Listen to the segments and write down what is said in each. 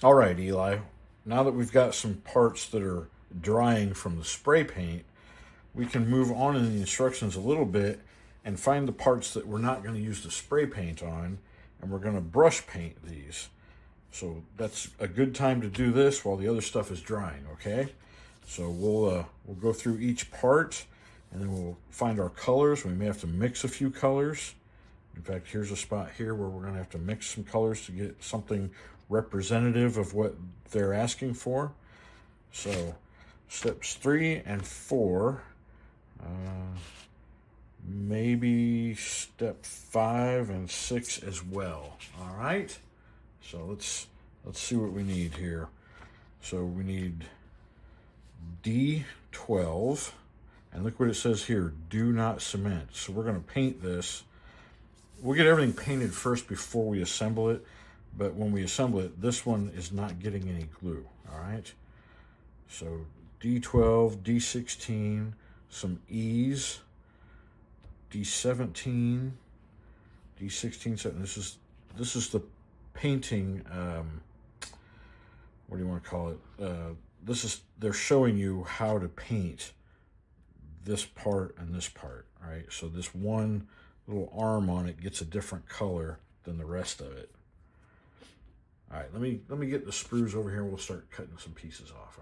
All right, Eli. Now that we've got some parts that are drying from the spray paint, we can move on in the instructions a little bit and find the parts that we're not going to use the spray paint on, and we're going to brush paint these. So that's a good time to do this while the other stuff is drying, okay? So we'll go through each part, and then we'll find our colors. We may have to mix a few colors. In fact, here's a spot here where we're going to have to mix some colors to get something representative of what they're asking for. So steps 3 and 4, maybe step 5 and 6 as well. All right, so let's see what we need here. So we need D12, and look what it says here, do not cement. So we're going to paint this. We'll get everything painted first before we assemble it, but when we assemble it, this one is not getting any glue. All right, so D12, D16, some E's, D17, D16, 7. This is the painting, what do you want to call it? They're showing you how to paint this part and this part. All right, so this one little arm on it gets a different color than the rest of it. All right, let me get the sprues over here and we'll start cutting some pieces off.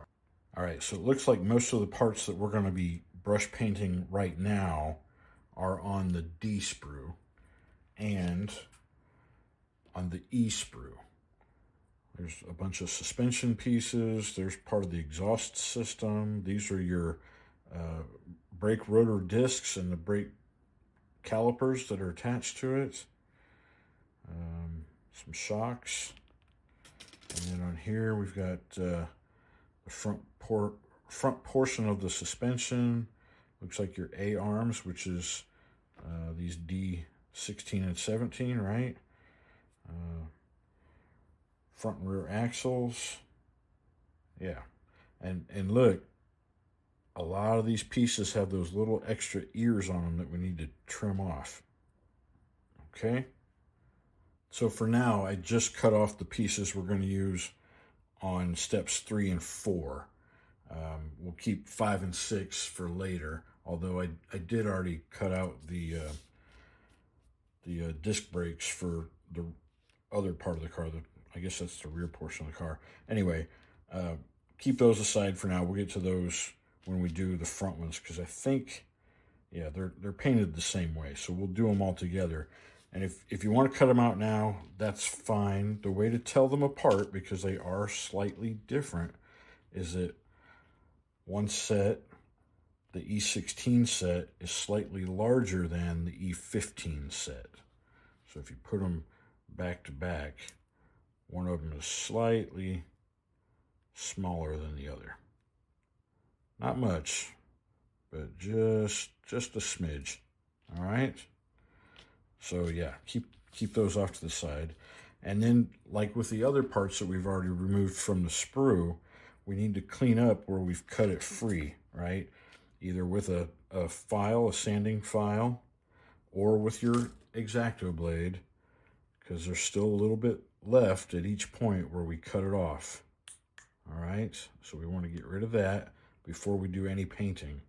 All right, so it looks like most of the parts that we're going to be brush painting right now are on the D sprue and on the E sprue. There's a bunch of suspension pieces. There's part of the exhaust system. These are your brake rotor discs and the brake calipers that are attached to it. Some shocks. And then on here we've got the front portion of the suspension. Looks like your A arms, which is these D16 and 17, right? Front and rear axles. Yeah. And look, a lot of these pieces have those little extra ears on them that we need to trim off. Okay? So for now, I just cut off the pieces we're going to use on steps 3 and 4. We'll keep 5 and 6 for later, although I did already cut out the disc brakes for the other part of the car. I guess that's the rear portion of the car. Anyway, keep those aside for now. We'll get to those when we do the front ones, because I think, yeah, they're painted the same way. So we'll do them all together. And if you want to cut them out now, that's fine. The way to tell them apart, because they are slightly different, is that one set, the E16 set, is slightly larger than the E15 set. So if you put them back to back, one of them is slightly smaller than the other. Not much, but just a smidge. All right? So yeah, keep those off to the side. And then, like with the other parts that we've already removed from the sprue, we need to clean up where we've cut it free, right? Either with a file, a sanding file, or with your X-Acto blade, because there's still a little bit left at each point where we cut it off. All right, so we want to get rid of that before we do any painting.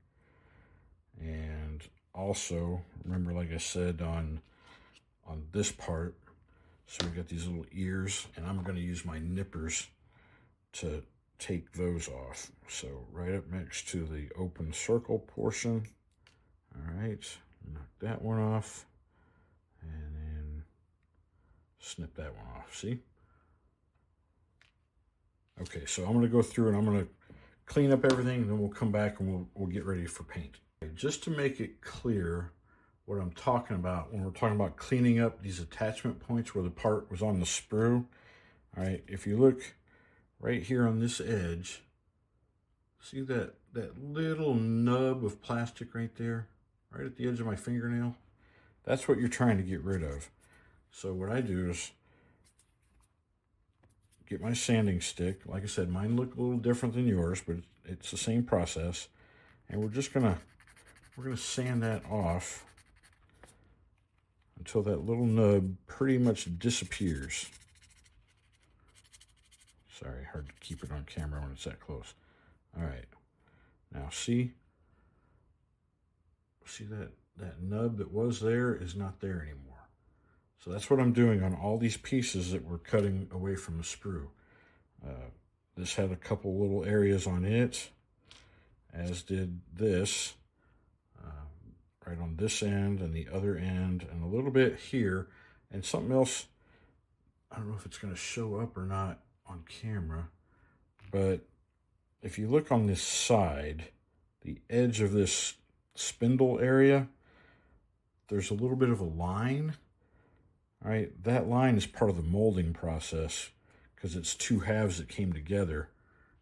And also, remember, like I said, on this part, so we got these little ears, and I'm going to use my nippers to take those off. So right up next to the open circle portion. All right, knock that one off, and then snip that one off. See? Okay, so I'm going to go through and I'm going to clean up everything, and then we'll come back and we'll get ready for paint. Just to make it clear what I'm talking about when we're talking about cleaning up these attachment points where the part was on the sprue. All right, if you look right here on this edge, see that little nub of plastic right there, right at the edge of my fingernail? That's what you're trying to get rid of. So what I do is get my sanding stick. Like I said, mine look a little different than yours, but it's the same process. And we're gonna sand that off until that little nub pretty much disappears. Sorry, hard to keep it on camera when it's that close. All right. Now see that nub that was there is not there anymore. So that's what I'm doing on all these pieces that we're cutting away from the sprue. This had a couple little areas on it, as did this, right on this end and the other end, and a little bit here, and something else. I don't know if it's going to show up or not on camera, but if you look on this side, the edge of this spindle area, there's a little bit of a line. All right, that line is part of the molding process because it's two halves that came together,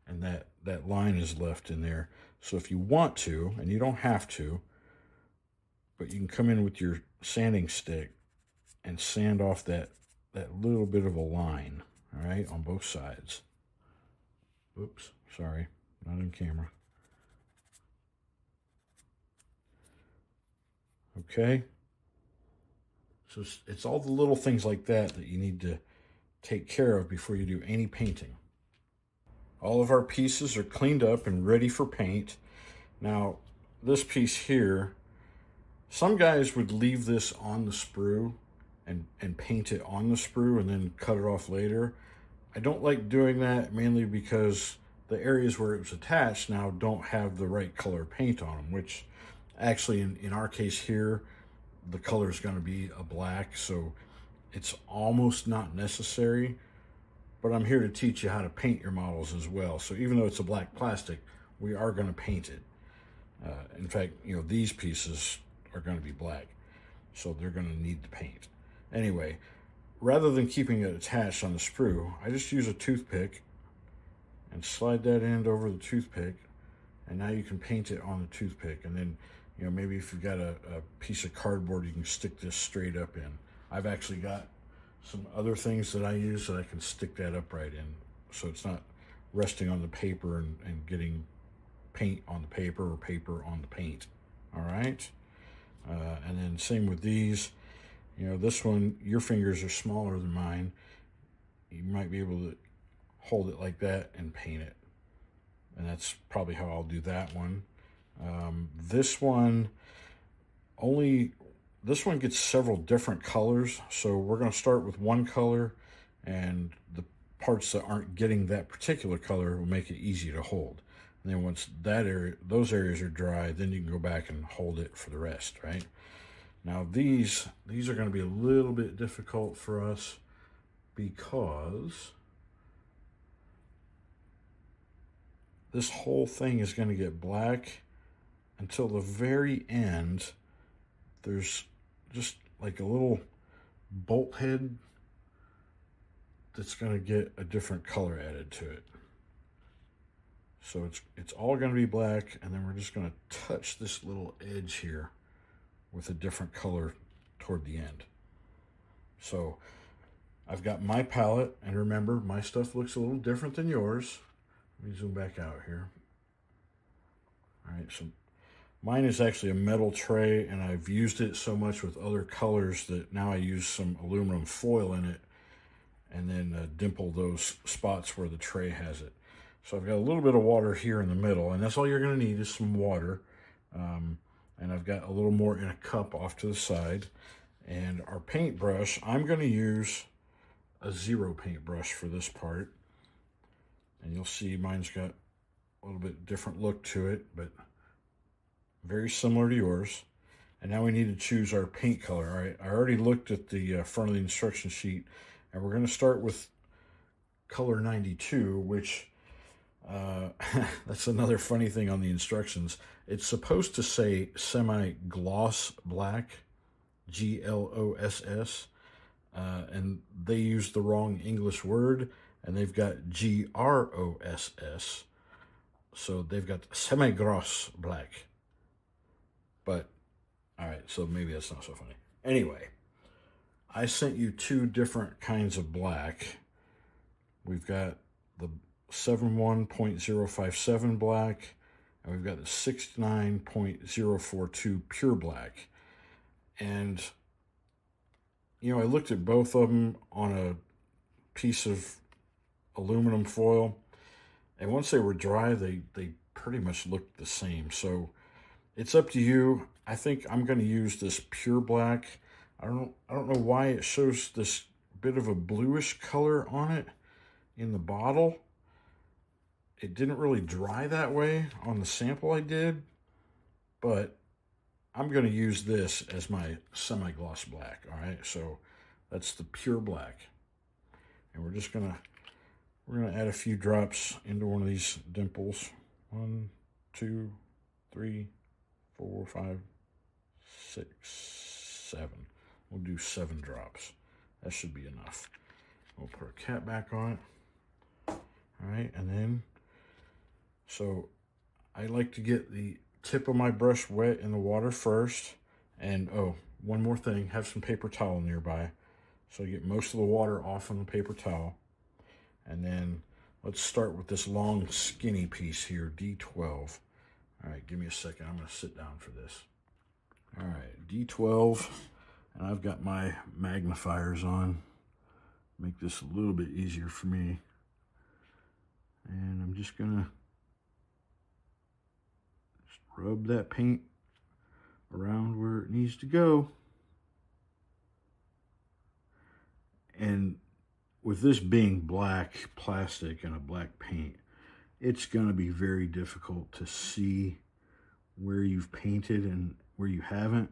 and that line is left in there. So if you want to, and you don't have to, but you can come in with your sanding stick and sand off that little bit of a line, all right, on both sides. Oops, sorry, not in camera. Okay. So it's all the little things like that you need to take care of before you do any painting. All of our pieces are cleaned up and ready for paint. Now, this piece here, some guys would leave this on the sprue and paint it on the sprue and then cut it off later. I don't like doing that, mainly because the areas where it was attached now don't have the right color paint on them, which actually in our case here, the color is going to be a black, so it's almost not necessary. But I'm here to teach you how to paint your models as well. So even though it's a black plastic, we are going to paint it. In fact, these pieces are going to be black, so they're going to need the paint. Anyway, rather than keeping it attached on the sprue, I just use a toothpick and slide that end over the toothpick, and now you can paint it on the toothpick. And then, maybe if you've got a piece of cardboard, you can stick this straight up in. I've actually got some other things that I use that I can stick that upright in, so it's not resting on the paper and getting paint on the paper or paper on the paint. All right. And then same with these. This one, your fingers are smaller than mine. You might be able to hold it like that and paint it. And that's probably how I'll do that one. This one gets several different colors. So we're going to start with one color, and the parts that aren't getting that particular color will make it easy to hold. And then once those areas are dry, then you can go back and hold it for the rest, right? Now these are going to be a little bit difficult for us because this whole thing is going to get black until the very end. There's just like a little bolt head that's going to get a different color added to it. So it's all going to be black, and then we're just going to touch this little edge here with a different color toward the end. So I've got my palette, and remember, my stuff looks a little different than yours. Let me zoom back out here. All right, so mine is actually a metal tray, and I've used it so much with other colors that now I use some aluminum foil in it and then dimple those spots where the tray has it. So I've got a little bit of water here in the middle, and that's all you're going to need is some water. And I've got a little more in a cup off to the side. And our paintbrush, I'm going to use a 0 paintbrush for this part. And you'll see mine's got a little bit different look to it, but very similar to yours. And now we need to choose our paint color. All right, I already looked at the front of the instruction sheet, and we're going to start with color 92, which that's another funny thing on the instructions. It's supposed to say semi-gloss black, GLOSS, and they used the wrong English word, and they've got GROSS, so they've got semi-gloss black. But, all right, so maybe that's not so funny. Anyway, I sent you two different kinds of black. We've got the 71.057 black, and we've got the 69.042 pure black. And, I looked at both of them on a piece of aluminum foil. And once they were dry, they pretty much looked the same. So it's up to you. I think I'm going to use this pure black. I don't know why it shows this bit of a bluish color on it in the bottle. It didn't really dry that way on the sample I did, but I'm going to use this as my semi-gloss black. All right, so that's the pure black, and we're gonna add a few drops into one of these dimples. 1, 2, 3, 4, 5, 6, 7. We'll do 7 drops. That should be enough. We'll put our cap back on it. All right, and then, so I like to get the tip of my brush wet in the water first. And oh, one more thing, have some paper towel nearby. So you get most of the water off on the paper towel. And then let's start with this long skinny piece here, D12. All right, give me a second. I'm gonna sit down for this. All right, D12, and I've got my magnifiers on. Make this a little bit easier for me. And I'm just gonna rub that paint around where it needs to go. And with this being black plastic and a black paint, it's going to be very difficult to see where you've painted and where you haven't.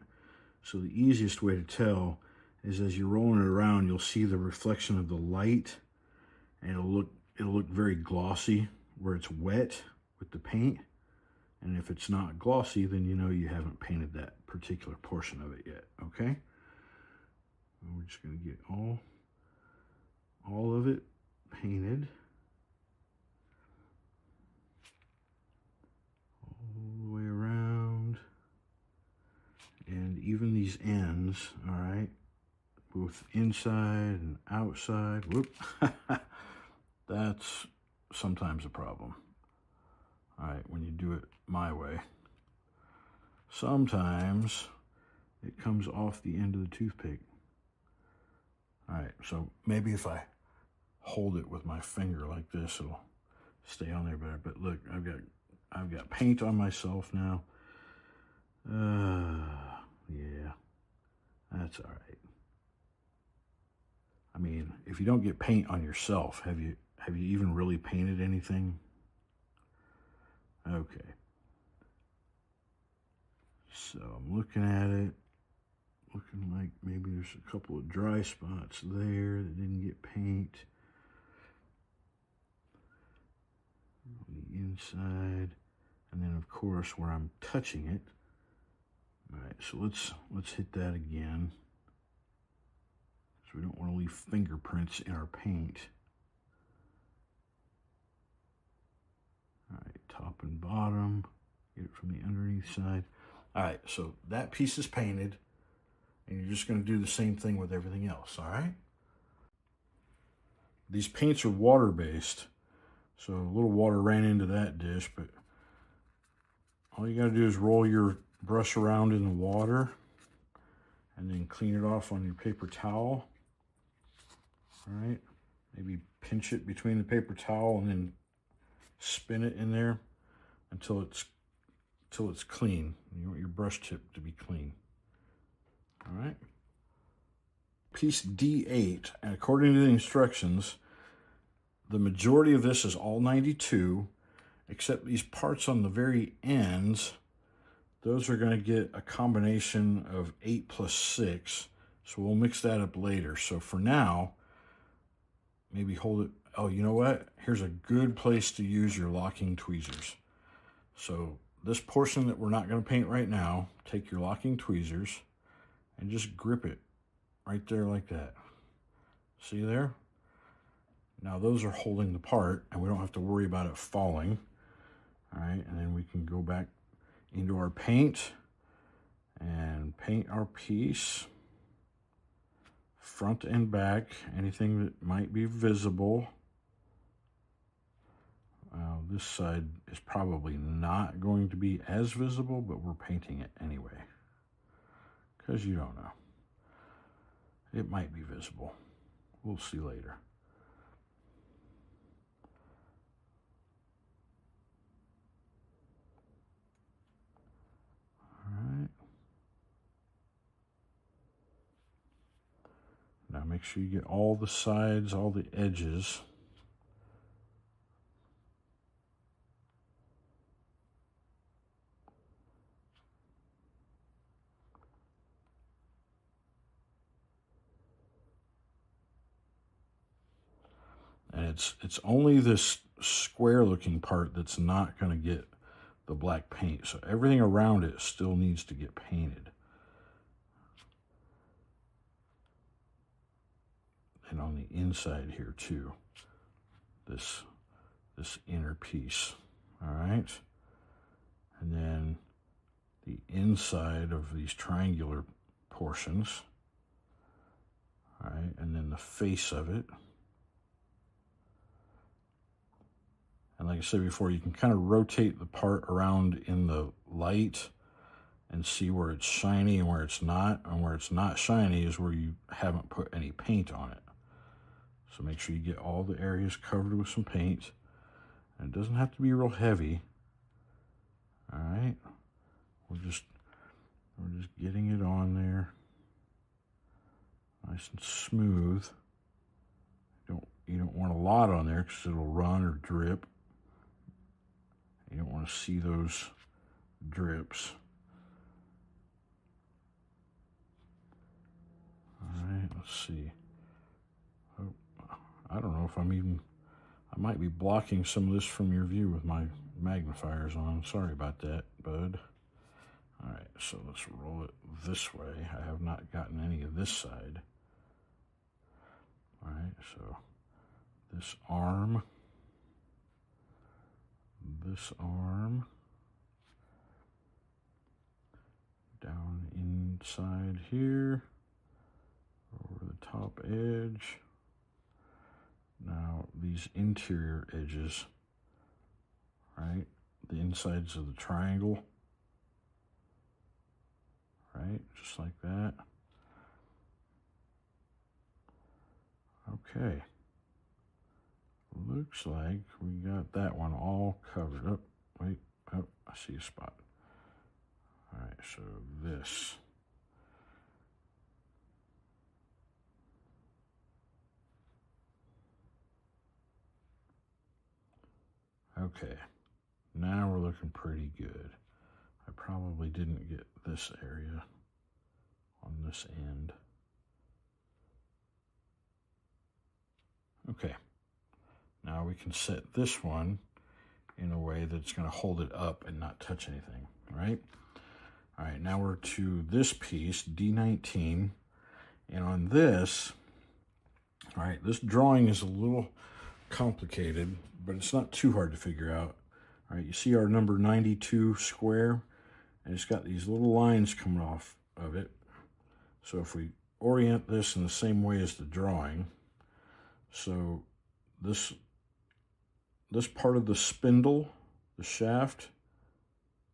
So the easiest way to tell is as you're rolling it around, you'll see the reflection of the light, and it'll look very glossy where it's wet with the paint. And if it's not glossy, then you know you haven't painted that particular portion of it yet, okay? And we're just going to get all of it painted. All the way around. And even these ends, all right? Both inside and outside. Whoop. That's sometimes a problem. All right, when you do it my way. Sometimes it comes off the end of the toothpick. All right, so maybe if I hold it with my finger like this, it'll stay on there better. But look, I've got paint on myself now. Yeah, that's all right. I mean, if you don't get paint on yourself, have you even really painted anything? Okay. So I'm looking at it, looking like maybe there's a couple of dry spots there that didn't get paint. On the inside, and then of course where I'm touching it. All right, so let's hit that again. So we don't want to leave fingerprints in our paint. All right, top and bottom. Get it from the underneath side. All right, so that piece is painted, and you're just going to do the same thing with everything else, all right? These paints are water-based, so a little water ran into that dish, but all you got to do is roll your brush around in the water and then clean it off on your paper towel. All right, maybe pinch it between the paper towel and then spin it in there until it's clean. You want your brush tip to be clean. All right. Piece D8, and according to the instructions, the majority of this is all 92, except these parts on the very ends. Those are going to get a combination of 8 plus 6. So we'll mix that up later. So for now, maybe hold it. Oh, you know what? Here's a good place to use your locking tweezers. So this portion that we're not going to paint right now, take your locking tweezers and just grip it right there like that. See there? Now those are holding the part, and we don't have to worry about it falling. All right, and then we can go back into our paint and paint our piece front and back, anything that might be visible. This side is probably not going to be as visible, but we're painting it anyway, because you don't know. It might be visible. We'll see later. Now make sure you get all the sides, all the edges. And it's only this square looking part that's not going to get the black paint. So everything around it still needs to get painted. And on the inside here too, this inner piece. All right. And then the inside of these triangular portions. All right. And then the face of it. And like I said before, you can kind of rotate the part around in the light and see where it's shiny and where it's not. And where it's not shiny is where you haven't put any paint on it. So make sure you get all the areas covered with some paint. And it doesn't have to be real heavy. All right. We're just getting it on there. Nice and smooth. You don't want a lot on there because it'll run or drip. You don't want to see those drips. All right, let's see. Oh, I don't know if I might be blocking some of this from your view with my magnifiers on. Sorry about that, bud. All right, so let's roll it this way. I have not gotten any of this side. All right, so this arm, down inside here, over the top edge. Now these interior edges, right, the insides of the triangle, right, just like that. Okay. Looks like we got that one all covered. Oh, wait, oh, I see a spot. All right, so this. Okay, now we're looking pretty good. I probably didn't get this area on this end. Okay. Now we can set this one in a way that's going to hold it up and not touch anything, right? All right, now we're to this piece, D19. And on this, all right, this drawing is a little complicated, but it's not too hard to figure out. All right, you see our number 92 square, and it's got these little lines coming off of it. So if we orient this in the same way as the drawing, so this part of the spindle, the shaft,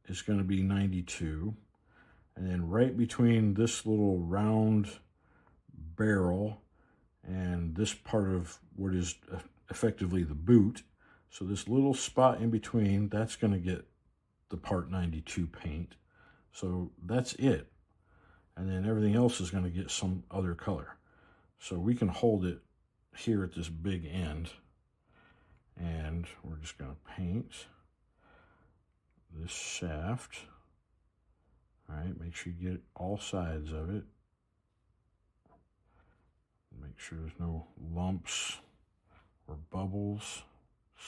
is going to be 92. And then right between this little round barrel and this part of what is effectively the boot, so this little spot in between, that's going to get the part 92 paint. So that's it. And then everything else is going to get some other color. So we can hold it here at this big end. And we're just going to paint this shaft. All right, make sure you get all sides of it. Make sure there's no lumps or bubbles.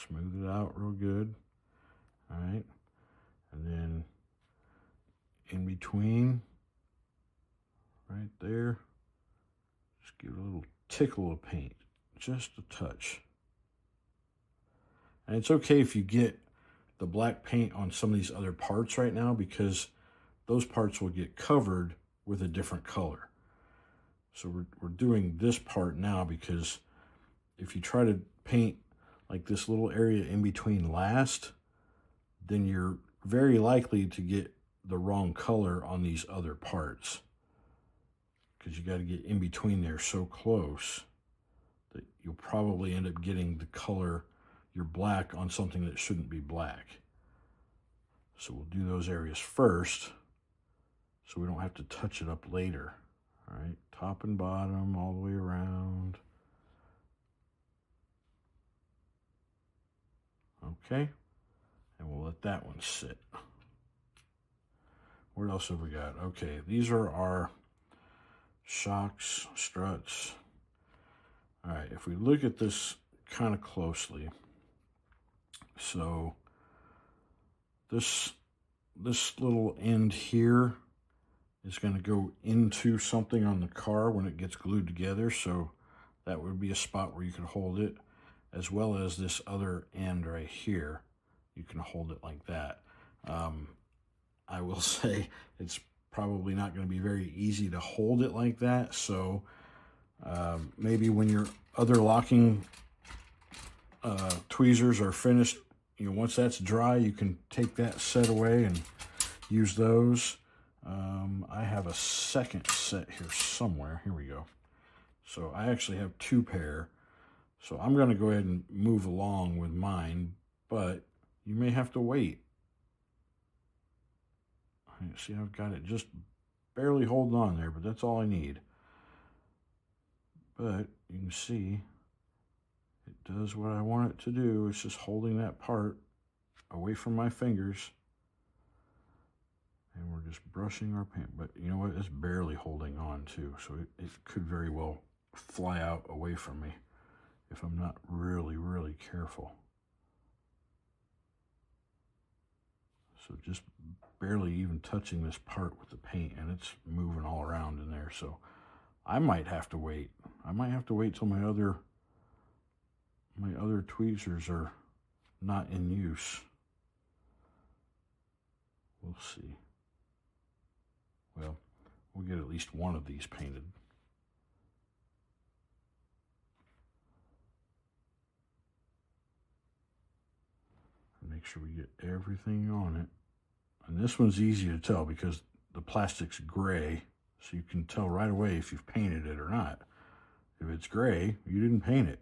Smooth it out real good. All right, and then in between, right there, just give it a little tickle of paint, just a touch. And it's okay if you get the black paint on some of these other parts right now, because those parts will get covered with a different color. So we're doing this part now, because if you try to paint like this little area in between last, then you're very likely to get the wrong color on these other parts, because you got to get in between there so close that you'll probably end up getting the color, your black, on something that shouldn't be black. So we'll do those areas first so we don't have to touch it up later. All right, top and bottom, all the way around. Okay, and we'll let that one sit. What else have we got? Okay, these are our shocks, struts. All right, if we look at this kind of closely, so this little end here is going to go into something on the car when it gets glued together, so that would be a spot where you can hold it, as well as this other end right here. You can hold it like that. I will say it's probably not going to be very easy to hold it like that, so maybe when your other locking tweezers are finished, you know, once that's dry, you can take that set away and use those. I have a second set here somewhere. Here we go. So I actually have 2 pair. So I'm going to go ahead and move along with mine, but you may have to wait. See, I've got it just barely holding on there, but that's all I need. But you can see it does what I want it to do. It's just holding that part away from my fingers. And we're just brushing our paint. But you know what? It's barely holding on too. So it could very well fly out away from me if I'm not really, really careful. So just barely even touching this part with the paint, and it's moving all around in there. So I might have to wait. I might have to wait till my other tweezers are not in use. We'll see. Well, we'll get at least one of these painted. Make sure we get everything on it. And this one's easy to tell because the plastic's gray, so you can tell right away if you've painted it or not. If it's gray, you didn't paint it.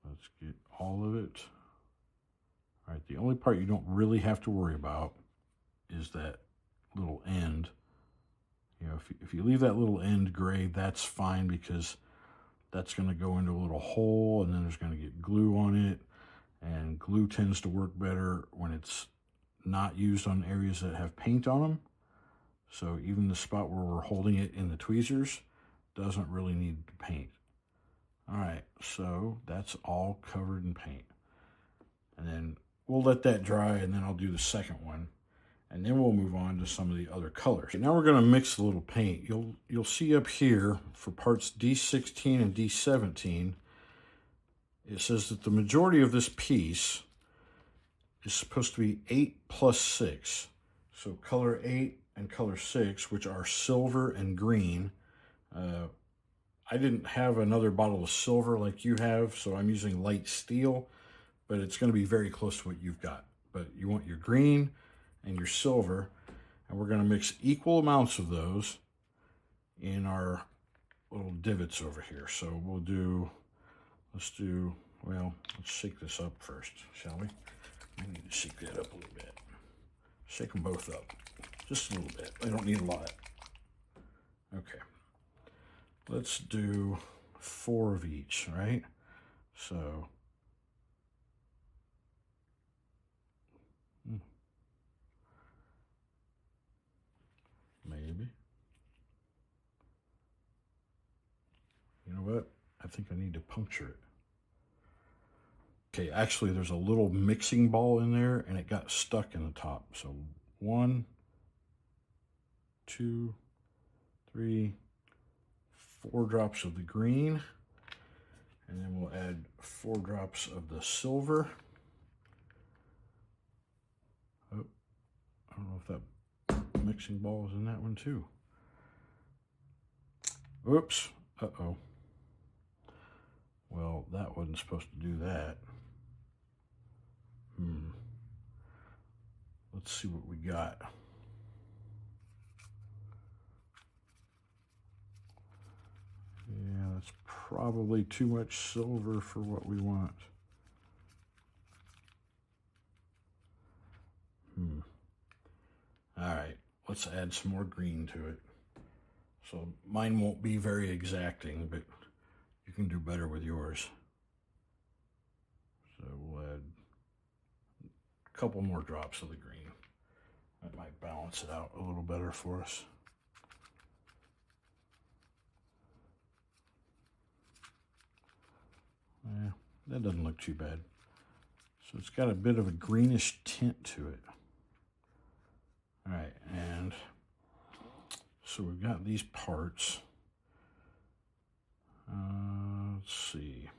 Let's get all of it. All right, the only part you don't really have to worry about is that little end. You know, if you leave that little end gray, that's fine because that's going to go into a little hole, and then there's going to get glue on it. And glue tends to work better when it's not used on areas that have paint on them. So even the spot where we're holding it in the tweezers doesn't really need paint. All right, so that's all covered in paint. And then we'll let that dry, and then I'll do the second one. And then we'll move on to some of the other colors. Okay, now we're going to mix a little paint. You'll see up here for parts D16 and D17, it says that the majority of this piece is supposed to be 8 plus 6. So color 8 and color 6, which are silver and green. I didn't have another bottle of silver like you have, so I'm using light steel, but it's going to be very close to what you've got. But you want your green and your silver, and we're going to mix equal amounts of those in our little divots over here. So we'll do, let's shake this up first, shall we? We need to shake that up a little bit. Shake them both up, just a little bit. I don't need a lot. Okay, let's do 4 of each, right? So, maybe. You know what? I think I need to puncture it. Okay, actually there's a little mixing ball in there and it got stuck in the top. So 1, 2, 3, 4 drops of the green. And then we'll add 4 drops of the silver. Oh, I don't know if that mixing ball is in that one too. Oops, uh-oh. Well, that wasn't supposed to do that. Let's see what we got. Yeah, that's probably too much silver for what we want. All right, let's add some more green to it. So mine won't be very exacting, but you can do better with yours. So we'll add a couple more drops of the green. That might balance it out a little better for us. Yeah, that doesn't look too bad. So it's got a bit of a greenish tint to it. All right, and so we've got these parts. Let's see.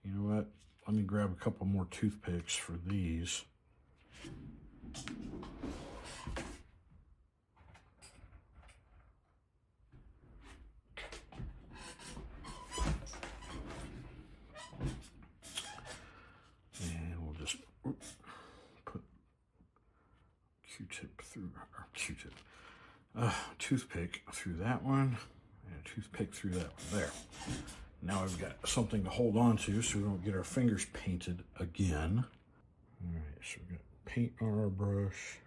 You know what? Let me grab a couple more toothpicks for these. And we'll just put Q-tip through, or Q-tip, toothpick through that one, and a toothpick through that one. There. Now I've got something to hold on to so we don't get our fingers painted again. All right, so we've got paint on our brush.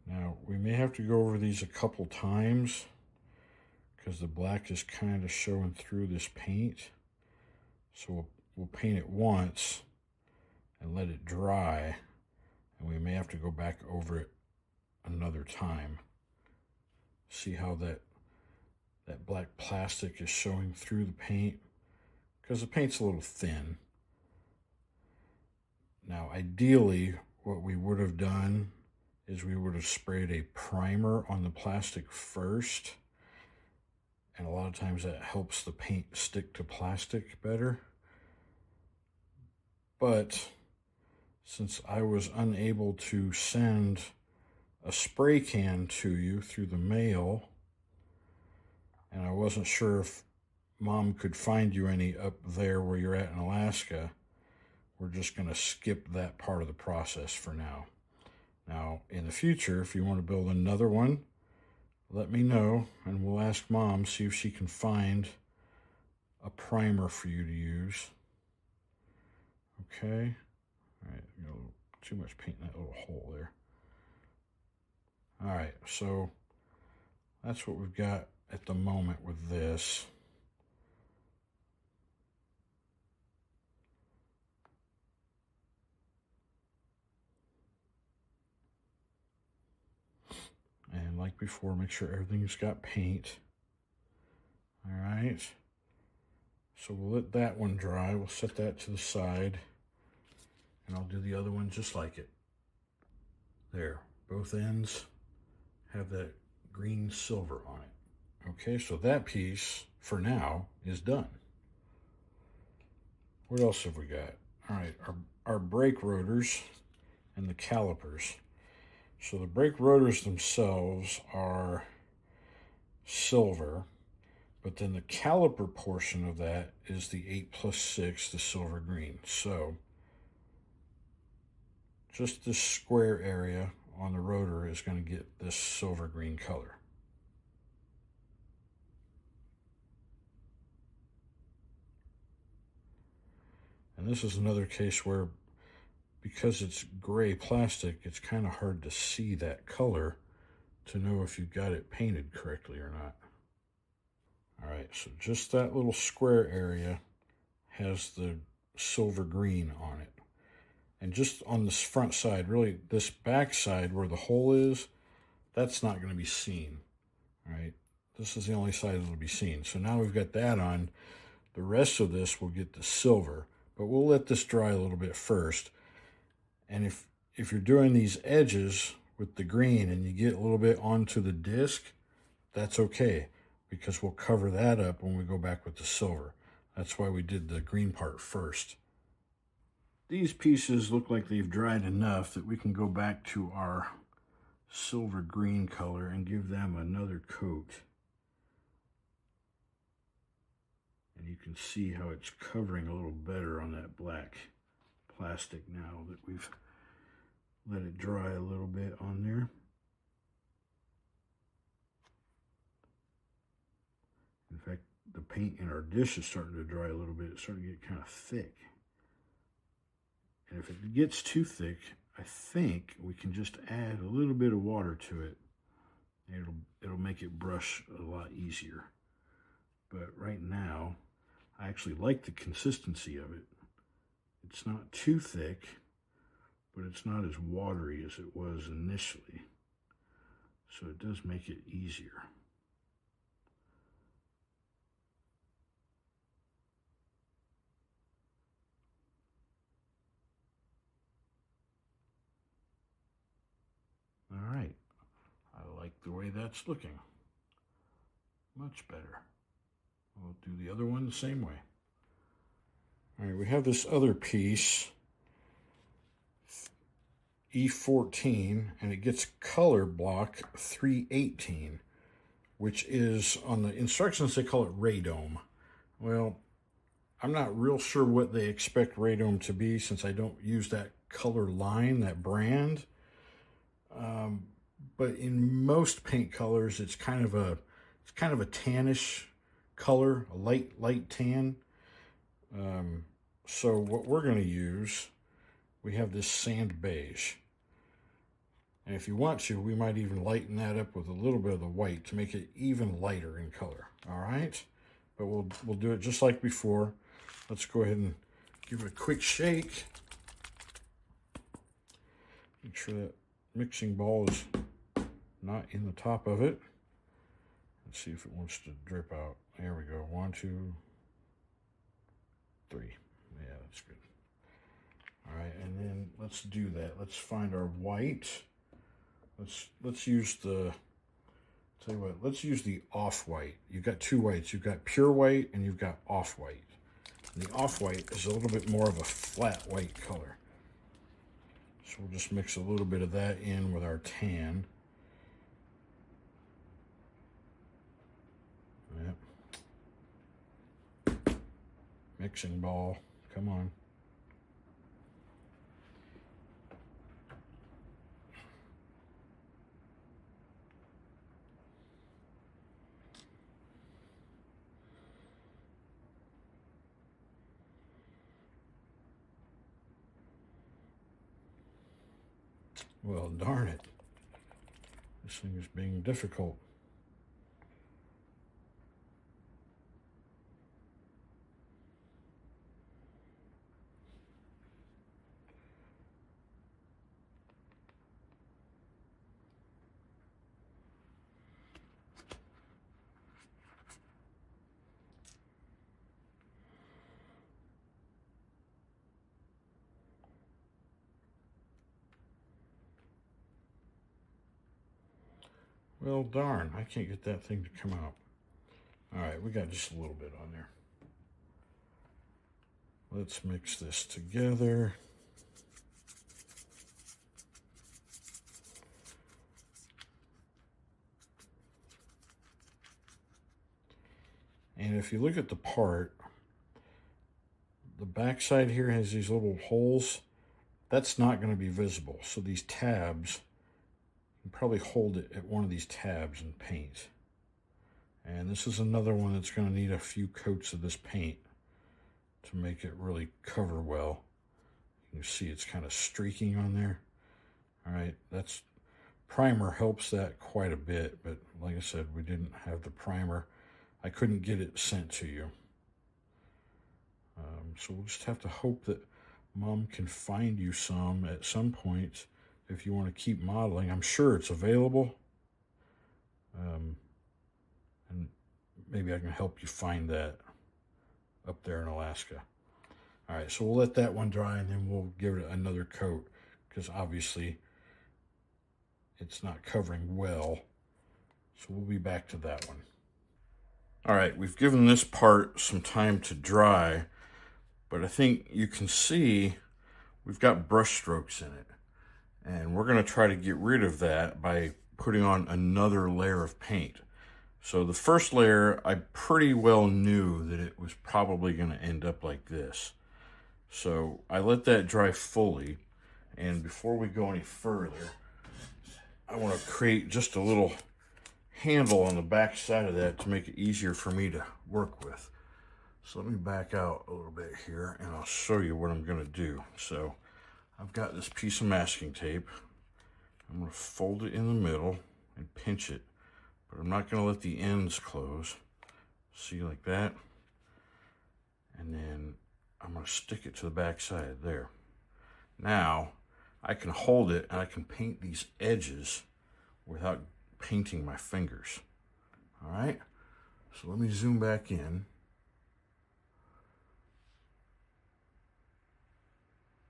Now we may have to go over these a couple times because the black is kind of showing through this paint. So we'll paint it once and let it dry, and we may have to go back over it another time. See how that black plastic is showing through the paint, because the paint's a little thin. Now ideally what we would have done is we would have sprayed a primer on the plastic first, and a lot of times that helps the paint stick to plastic better. But since I was unable to send a spray can to you through the mail, and I wasn't sure if Mom could find you any up there where you're at in Alaska, we're just going to skip that part of the process for now. Now, in the future, if you want to build another one, let me know, and we'll ask Mom, see if she can find a primer for you to use. Okay? All right, got a little too much paint in that little hole there. All right, so that's what we've got at the moment with this. And like before, make sure everything's got paint. All right, so we'll let that one dry. We'll set that to the side, and I'll do the other one just like it. There, both ends have that green silver on it. Okay, so that piece for now is done. What else have we got? All right, our brake rotors and the calipers. So the brake rotors themselves are silver, but then the caliper portion of that is the 8+6, the silver green. So just this square area on the rotor is going to get this silver green color. And this is another case where, because it's gray plastic, it's kind of hard to see that color to know if you got it painted correctly or not. All right, so just that little square area has the silver green on it. And just on this front side, really this back side where the hole is, that's not going to be seen, right? This is the only side that'll be seen. So now we've got that on. The rest of this will get the silver, but we'll let this dry a little bit first. And if you're doing these edges with the green and you get a little bit onto the disc, that's okay, because we'll cover that up when we go back with the silver. That's why we did the green part first. These pieces look like they've dried enough that we can go back to our silver green color and give them another coat. And you can see how it's covering a little better on that black plastic now that we've let it dry a little bit on there. In fact, the paint in our dish is starting to dry a little bit. It's starting to get kind of thick. And if it gets too thick, I think we can just add a little bit of water to it. It'll make it brush a lot easier. But right now, I actually like the consistency of it. It's not too thick, but it's not as watery as it was initially. So it does make it easier. All right, I like the way that's looking. Much better. We'll do the other one the same way. All right, we have this other piece, E14, and it gets color block 318, which is, on the instructions, they call it radome. Well, I'm not real sure what they expect radome to be since I don't use that color line, that brand. But in most paint colors, it's kind of a tannish color, a light tan. So what we're going to use, we have this sand beige. And if you want to, we might even lighten that up with a little bit of the white to make it even lighter in color. All right? But we'll do it just like before. Let's go ahead and give it a quick shake. Make sure that mixing ball is not in the top of it. Let's see if it wants to drip out. There we go. 1, 2, 3. Yeah, that's good. All right, and then let's do that. Let's find our white. Let's use the, tell you what, let's use the off-white. You've got two whites. You've got pure white and you've got off-white. And the off-white is a little bit more of a flat white color. So we'll just mix a little bit of that in with our tan. Yep. Mixing ball, come on. Well, darn it. This thing is being difficult. Well, darn, I can't get that thing to come out. All right, we got just a little bit on there. Let's mix this together. And if you look at the part, the backside here has these little holes. That's not going to be visible. So these tabs, you can probably hold it at one of these tabs and paint. And this is another one that's going to need a few coats of this paint to make it really cover well. You can see it's kind of streaking on there. All right, that's primer helps that quite a bit, but like I said, we didn't have the primer. I couldn't get it sent to you. So we'll just have to hope that Mom can find you some at some point if you want to keep modeling. I'm sure it's available. And maybe I can help you find that up there in Alaska. All right, so we'll let that one dry and then we'll give it another coat because obviously it's not covering well. So we'll be back to that one. All right, we've given this part some time to dry, but I think you can see we've got brush strokes in it. And we're gonna try to get rid of that by putting on another layer of paint. So the first layer, I pretty well knew that it was probably gonna end up like this. So I let that dry fully. And before we go any further, I wanna create just a little handle on the back side of that to make it easier for me to work with. So let me back out a little bit here and I'll show you what I'm gonna do. So I've got this piece of masking tape. I'm going to fold it in the middle and pinch it, but I'm not going to let the ends close. See, like that. And then I'm going to stick it to the back side there. Now, I can hold it and I can paint these edges without painting my fingers. All right, so let me zoom back in.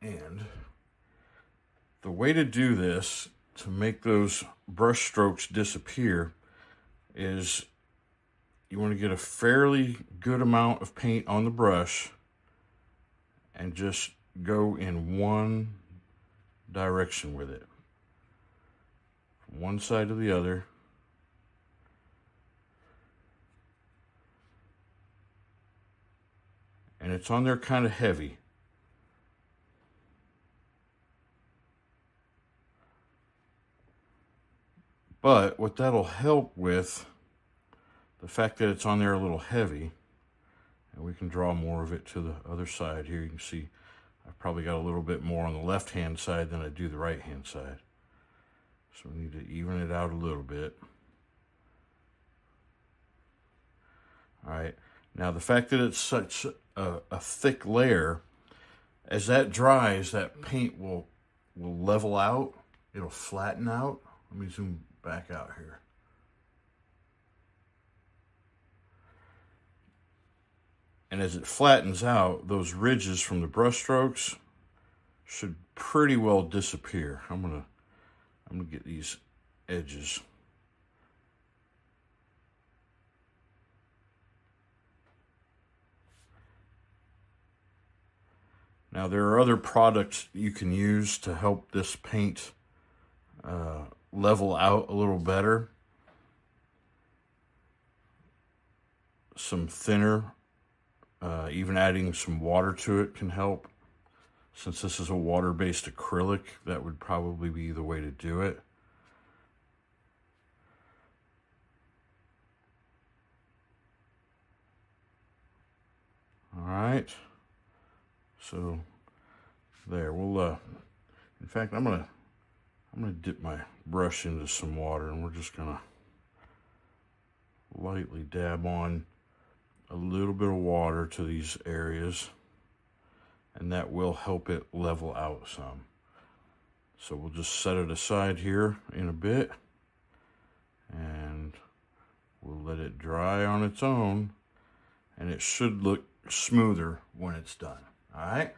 And the way to do this, to make those brush strokes disappear, is you want to get a fairly good amount of paint on the brush and just go in one direction with it, from one side to the other. And it's on there kind of heavy. But what that'll help with, the fact that it's on there a little heavy, and we can draw more of it to the other side here. You can see I've probably got a little bit more on the left-hand side than I do the right-hand side. So we need to even it out a little bit. All right, now the fact that it's such a thick layer, as that dries, that paint will level out. It'll flatten out. Let me zoom back out here. And as it flattens out, those ridges from the brush strokes should pretty well disappear. I'm gonna get these edges. Now, there are other products you can use to help this paint level out a little better. Some thinner, even adding some water to it can help. Since this is a water-based acrylic, that would probably be the way to do it. All right. So there, we'll in fact, I'm gonna dip my brush into some water, and we're just gonna lightly dab on a little bit of water to these areas, and that will help it level out some. So we'll just set it aside here in a bit, and we'll let it dry on its own, and it should look smoother when it's done. All right.